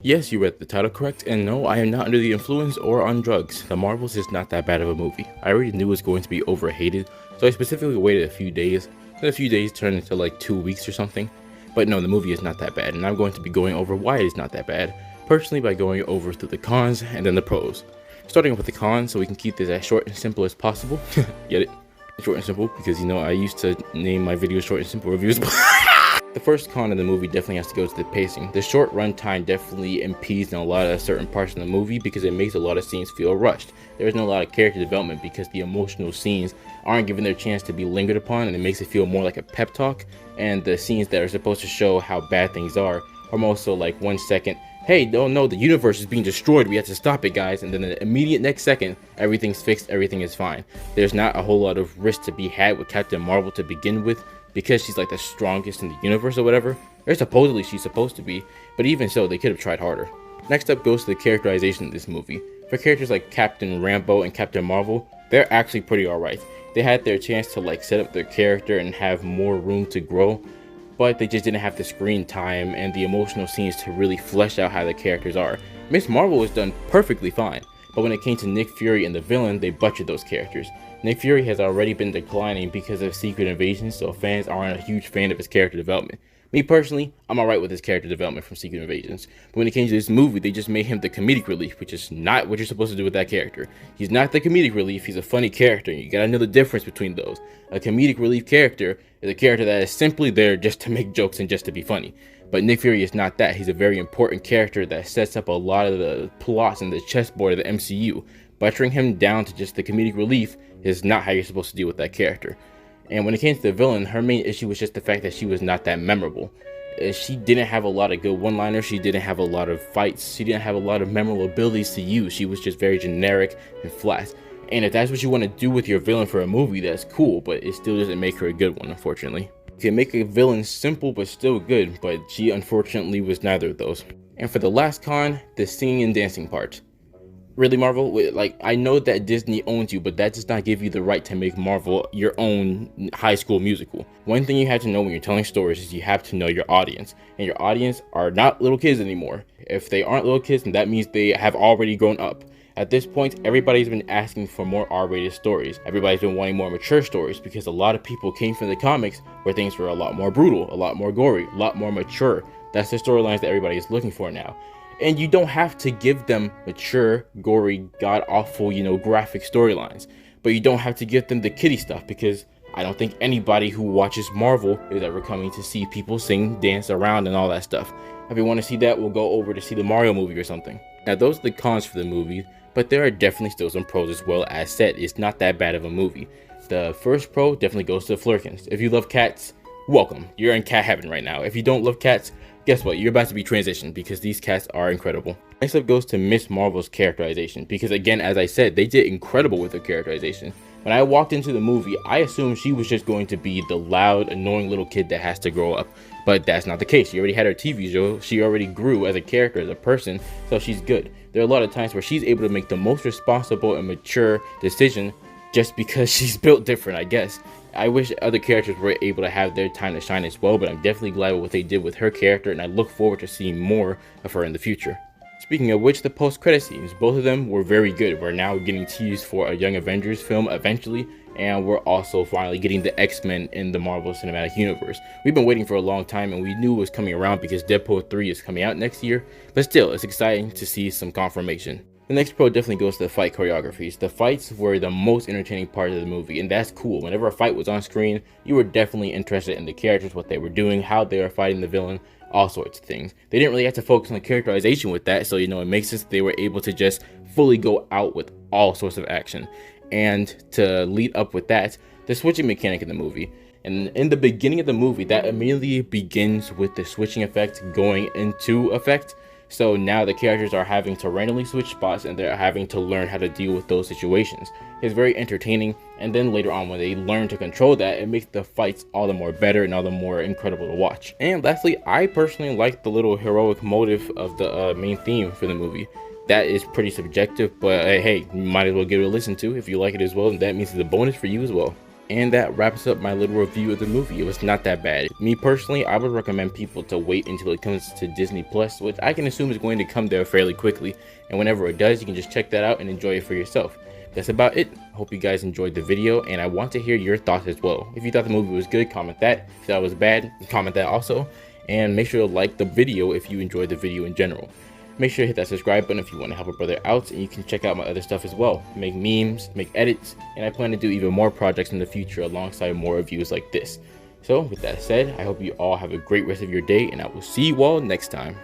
Yes, you read the title correct, and no, I am not under the influence or on drugs. The Marvels is not that bad of a movie. I already knew it was going to be overhated, so I specifically waited a few days. Then a few days turned into like 2 weeks or something. But no, the movie is not that bad, and I'm going to be going over why it is not that bad, personally by going over through the cons and then the pros. Starting off with the cons, so we can keep this as short and simple as possible. Get it? Short and simple, because you know I used to name my videos short and simple reviews. The first con of the movie definitely has to go to the pacing. The short runtime definitely impedes on a lot of certain parts of the movie because it makes a lot of scenes feel rushed. There isn't a lot of character development because the emotional scenes aren't given their chance to be lingered upon, and it makes it feel more like a pep talk. And the scenes that are supposed to show how bad things are more so like 1 second, hey, no, the universe is being destroyed, we have to stop it, guys, and then the immediate next second, everything's fixed, everything is fine. There's not a whole lot of risk to be had with Captain Marvel to begin with, because she's like the strongest in the universe or whatever, or supposedly she's supposed to be, but even so, they could have tried harder. Next up goes to the characterization of this movie. For characters like Captain Rambeau and Captain Marvel, they're actually pretty alright. They had their chance to like set up their character and have more room to grow, but they just didn't have the screen time and the emotional scenes to really flesh out how the characters are. Miss Marvel was done perfectly fine, but when it came to Nick Fury and the villain, they butchered those characters. Nick Fury has already been declining because of Secret Invasion, so fans aren't a huge fan of his character development. Me personally, I'm alright with his character development from Secret Invasions, but when it came to this movie, they just made him the comedic relief, which is not what you're supposed to do with that character. He's not the comedic relief, he's a funny character, and you gotta know the difference between those. A comedic relief character is a character that is simply there just to make jokes and just to be funny. But Nick Fury is not that. He's a very important character that sets up a lot of the plots and the chessboard of the MCU. Butchering him down to just the comedic relief is not how you're supposed to deal with that character. And when it came to the villain, her main issue was just the fact that she was not that memorable. She didn't have a lot of good one-liners, she didn't have a lot of fights, she didn't have a lot of memorable abilities to use. She was just very generic and flat. And if that's what you want to do with your villain for a movie, that's cool, but it still doesn't make her a good one, unfortunately. You can make a villain simple but still good, but she unfortunately was neither of those. And for the last con, the singing and dancing part. Really, Marvel? Like, I know that Disney owns you, but that does not give you the right to make Marvel your own high school musical. One thing you have to know when you're telling stories is you have to know your audience. And your audience are not little kids anymore. If they aren't little kids, then that means they have already grown up. At this point, everybody's been asking for more R-rated stories. Everybody's been wanting more mature stories because a lot of people came from the comics where things were a lot more brutal, a lot more gory, a lot more mature. That's the storylines that everybody is looking for now. And you don't have to give them mature, gory, god-awful, graphic storylines. But you don't have to give them the kiddie stuff, because I don't think anybody who watches Marvel is ever coming to see people sing, dance around, and all that stuff. If you want to see that, we'll go over to see the Mario movie or something. Now, those are the cons for the movie, but there are definitely still some pros as well. As said, it's not that bad of a movie. The first pro definitely goes to the Flurkins. If you love cats, welcome. You're in cat heaven right now. If you don't love cats, guess what? You're about to be transitioned because these cats are incredible. Next up goes to Miss Marvel's characterization, because again, as I said, they did incredible with her characterization. When I walked into the movie, I assumed she was just going to be the loud, annoying little kid that has to grow up. But that's not the case. She already had her TV show. She already grew as a character, as a person, so she's good. There are a lot of times where she's able to make the most responsible and mature decision just because she's built different, I guess. I wish other characters were able to have their time to shine as well, but I'm definitely glad with what they did with her character, and I look forward to seeing more of her in the future. Speaking of which, the post-credit scenes, both of them were very good. We're now getting teased for a Young Avengers film eventually, and we're also finally getting the X-Men in the Marvel Cinematic Universe. We've been waiting for a long time, and we knew it was coming around because Deadpool 3 is coming out next year, but still, it's exciting to see some confirmation. The next pro definitely goes to the fight choreographies. The fights were the most entertaining part of the movie, and that's cool. Whenever a fight was on screen, you were definitely interested in the characters, what they were doing, how they were fighting the villain, all sorts of things. They didn't really have to focus on the characterization with that, so it makes sense they were able to just fully go out with all sorts of action. And to lead up with that, the switching mechanic in the movie. And in the beginning of the movie, that immediately begins with the switching effect going into effect. So now the characters are having to randomly switch spots, and they're having to learn how to deal with those situations. It's very entertaining, and then later on when they learn to control that, it makes the fights all the more better and all the more incredible to watch. And lastly, I personally like the little heroic motive of the main theme for the movie. That is pretty subjective, but hey, you might as well give it a listen to. If you like it as well, then that means it's a bonus for you as well. And that wraps up my little review of the movie. It was not that bad. Me personally, I would recommend people to wait until it comes to Disney Plus, which I can assume is going to come there fairly quickly. And whenever it does, you can just check that out and enjoy it for yourself. That's about it. Hope you guys enjoyed the video, and I want to hear your thoughts as well. If you thought the movie was good, comment that. If you thought it was bad, comment that also. And make sure to like the video if you enjoyed the video in general. Make sure to hit that subscribe button if you want to help a brother out, and you can check out my other stuff as well. Make memes, make edits, and I plan to do even more projects in the future alongside more reviews like this. So with that said, I hope you all have a great rest of your day, and I will see you all next time.